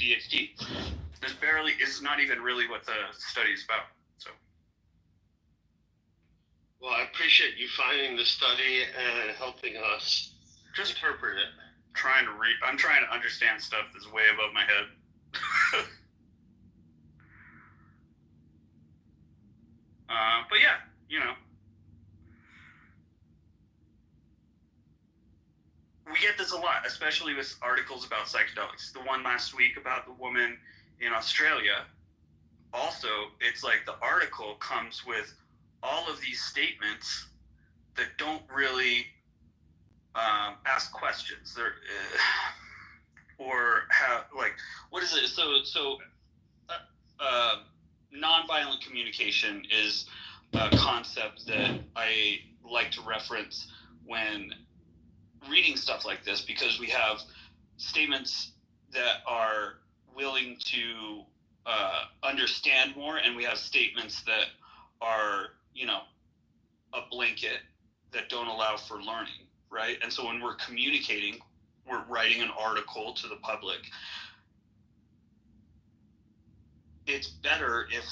ADHD. It's not even really what the study is about. So. Well, I appreciate you finding the study and helping us just interpret it. I'm trying to understand stuff that's way above my head. But yeah, we get this a lot, especially with articles about psychedelics. The one last week about the woman in Australia, also, it's like the article comes with all of these statements that don't really ask questions. They're or have what is it? So nonviolent communication is a concept that I like to reference when reading stuff like this, because we have statements that are willing to understand more, and we have statements that are, a blanket that don't allow for learning, right? And so when we're communicating, we're writing an article to the public. It's better if,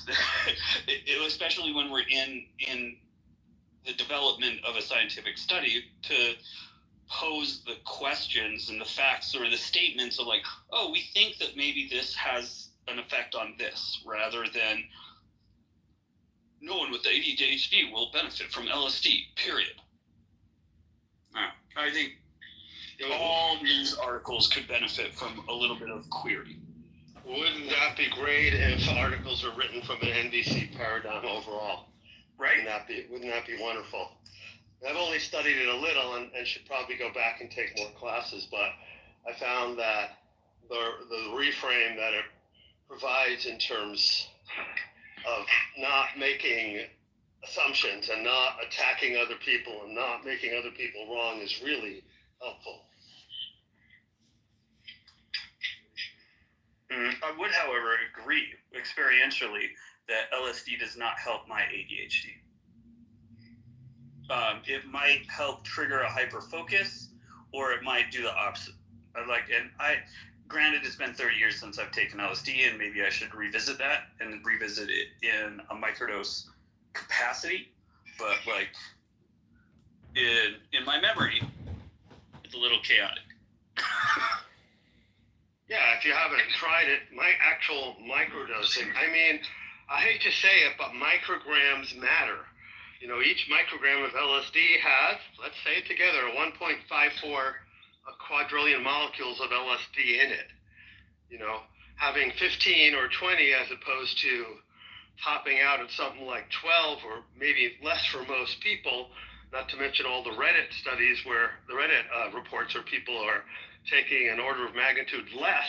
especially when we're in the development of a scientific study, to pose the questions and the facts or the statements of we think that maybe this has an effect on this, rather than no one with ADHD will benefit from LSD, period. I think all news articles could benefit from a little bit of query. Wouldn't that be great if articles are written from an NVC paradigm overall? Right. Wouldn't that be wonderful? I've only studied it a little and should probably go back and take more classes, but I found that the reframe that it provides in terms of not making assumptions and not attacking other people and not making other people wrong is really helpful. I would, however, agree experientially that LSD does not help my ADHD. It might help trigger a hyperfocus, or it might do the opposite. Granted, it's been 30 years since I've taken LSD, and maybe I should revisit that and revisit it in a microdose capacity. But in my memory, it's a little chaotic. Yeah, if you haven't tried it, my actual microdosing, I hate to say it, but micrograms matter. Each microgram of LSD has, let's say it together, 1.54 quadrillion molecules of LSD in it. Having 15 or 20 as opposed to topping out at something like 12 or maybe less for most people, not to mention all the Reddit studies where the Reddit reports where people are taking an order of magnitude less,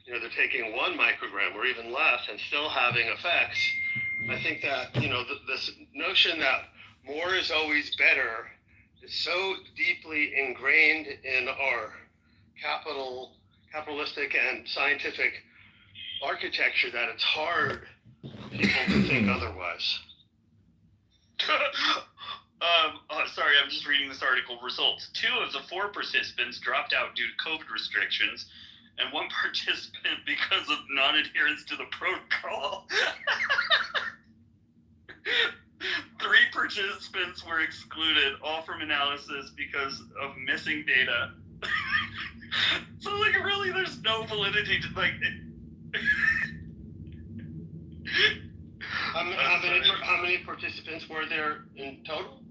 they're taking 1 microgram or even less and still having effects. I think that, this notion that more is always better is so deeply ingrained in our capitalistic and scientific architecture that it's hard for people to think otherwise. Sorry, I'm just reading this article. Results. 2 of the 4 participants dropped out due to COVID restrictions, and 1 participant because of non-adherence to the protocol. 3 participants were excluded, all from analysis because of missing data. So, really, there's no validity to, How many participants were there in total?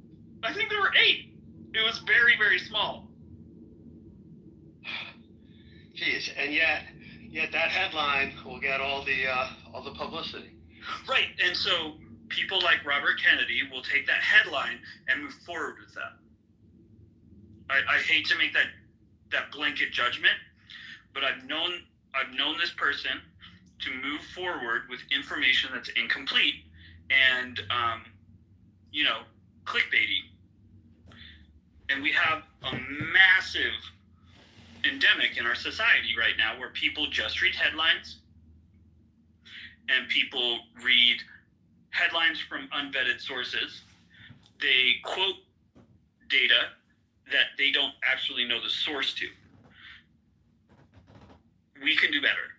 I think there were 8. It was very, very small. Jeez, and yet that headline will get all the publicity. Right, and so people like Robert Kennedy will take that headline and move forward with that. I hate to make that blanket judgment, but I've known this person to move forward with information that's incomplete and clickbaity. And we have a massive endemic in our society right now where people just read headlines, and people read headlines from unvetted sources. They quote data that they don't actually know the source to. We can do better.